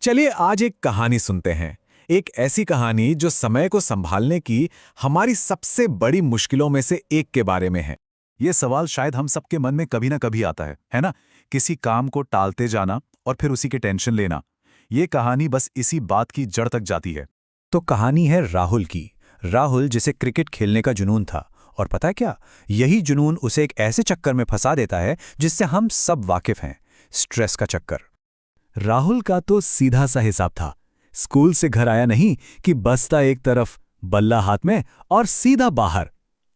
चलिए आज एक कहानी सुनते हैं। एक ऐसी कहानी जो समय को संभालने की हमारी सबसे बड़ी मुश्किलों में से एक के बारे में है। ये सवाल शायद हम सबके मन में कभी ना कभी आता है ना? किसी काम को टालते जाना और फिर उसी के टेंशन लेना। ये कहानी बस इसी बात की जड़ तक जाती है। तो कहानी है राहुल की। राहुल जिसे क्रिकेट खेलने का जुनून था, और पता है क्या, यही जुनून उसे एक ऐसे चक्कर में फंसा देता है जिससे हम सब वाकिफ हैं, स्ट्रेस का चक्कर। राहुल का तो सीधा सा हिसाब था। स्कूल से घर आया नहीं कि बस्ता एक तरफ, बल्ला हाथ में और सीधा बाहर।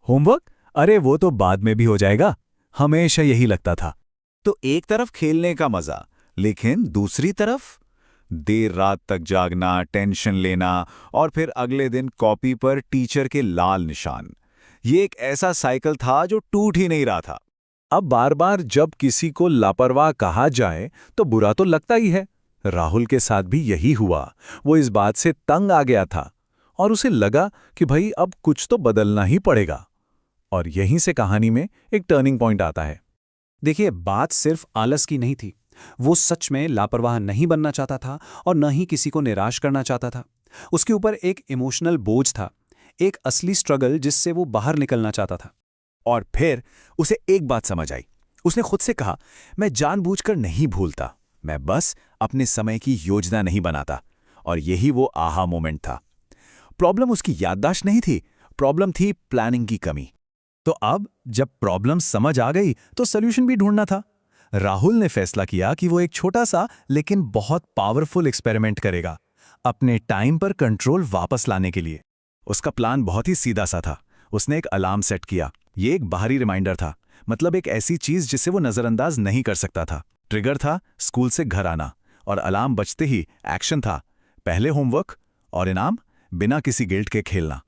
होमवर्क, अरे वो तो बाद में भी हो जाएगा, हमेशा यही लगता था। तो एक तरफ खेलने का मजा, लेकिन दूसरी तरफ देर रात तक जागना, टेंशन लेना और फिर अगले दिन कॉपी पर टीचर के लाल निशान। ये एक ऐसा साइकिल था जो टूट ही नहीं रहा था। अब बार बार जब किसी को लापरवाह कहा जाए तो बुरा तो लगता ही है। राहुल के साथ भी यही हुआ। वो इस बात से तंग आ गया था और उसे लगा कि भाई अब कुछ तो बदलना ही पड़ेगा। और यहीं से कहानी में एक टर्निंग पॉइंट आता है। देखिए, बात सिर्फ आलस की नहीं थी। वो सच में लापरवाह नहीं बनना चाहता था और न ही किसी को निराश करना चाहता था। उसके ऊपर एक इमोशनल बोझ था, एक असली स्ट्रगल जिससे वो बाहर निकलना चाहता था। और फिर उसे एक बात समझ आई। उसने खुद से कहा, मैं जानबूझकर नहीं भूलता, मैं बस अपने समय की योजना नहीं बनाता। और यही वो आहा मोमेंट था। प्रॉब्लम उसकी याददाश्त नहीं थी, प्रॉब्लम थी प्लानिंग की कमी। तो अब जब प्रॉब्लम समझ आ गई तो सॉल्यूशन भी ढूंढना था। राहुल ने फैसला किया कि वो एक छोटा सा लेकिन बहुत पावरफुल एक्सपेरिमेंट करेगा, अपने टाइम पर कंट्रोल वापस लाने के लिए। उसका प्लान बहुत ही सीधा सा था। उसने एक अलार्म सेट किया। ये एक बाहरी रिमाइंडर था, मतलब एक ऐसी चीज जिसे वो नजरअंदाज नहीं कर सकता था। ट्रिगर था स्कूल से घर आना, और अलार्म बजते ही एक्शन था, पहले होमवर्क और इनाम, बिना किसी गिल्ट के खेलना।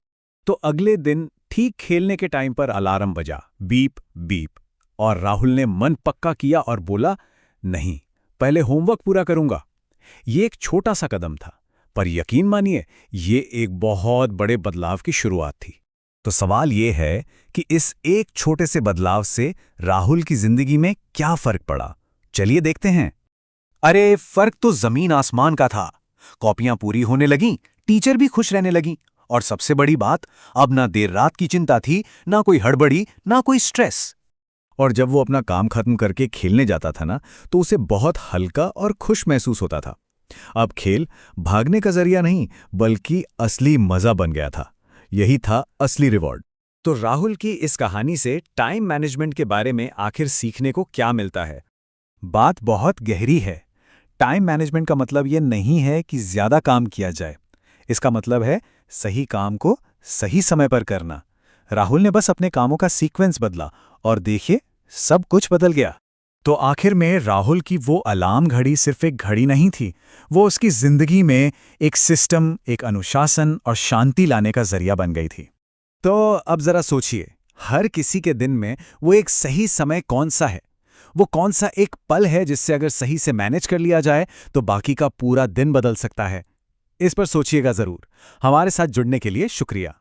तो अगले दिन ठीक खेलने के टाइम पर अलार्म बजा, बीप बीप, और राहुल ने मन पक्का किया और बोला, नहीं, पहले होमवर्क पूरा करूंगा। ये एक छोटा सा कदम था, पर यकीन मानिए ये एक बहुत बड़े बदलाव की शुरुआत थी। तो सवाल ये है कि इस एक छोटे से बदलाव से राहुल की जिंदगी में क्या फर्क पड़ा। चलिए देखते हैं। अरे फर्क तो जमीन आसमान का था। कॉपियां पूरी होने लगीं, टीचर भी खुश रहने लगी, और सबसे बड़ी बात, अब ना देर रात की चिंता थी, ना कोई हड़बड़ी, ना कोई स्ट्रेस। और जब वो अपना काम खत्म करके खेलने जाता था ना, तो उसे बहुत हल्का और खुश महसूस होता था। अब खेल भागने का जरिया नहीं, बल्कि असली मजा बन गया था। यही था असली रिवॉर्ड। तो राहुल की इस कहानी से टाइम मैनेजमेंट के बारे में आखिर सीखने को क्या मिलता है? बात बहुत गहरी है। टाइम मैनेजमेंट का मतलब ये नहीं है कि ज्यादा काम किया जाए। इसका मतलब है सही काम को सही समय पर करना। राहुल ने बस अपने कामों का सीक्वेंस बदला और देखिए, सब कुछ बदल गया। तो आखिर में राहुल की वो अलार्म घड़ी सिर्फ एक घड़ी नहीं थी, वो उसकी जिंदगी में एक सिस्टम, एक अनुशासन और शांति लाने का जरिया बन गई थी। तो अब जरा सोचिए, हर किसी के दिन में वो एक सही समय कौन सा है? वो कौन सा एक पल है जिससे अगर सही से मैनेज कर लिया जाए तो बाकी का पूरा दिन बदल सकता है? इस पर सोचिएगा जरूर। हमारे साथ जुड़ने के लिए शुक्रिया।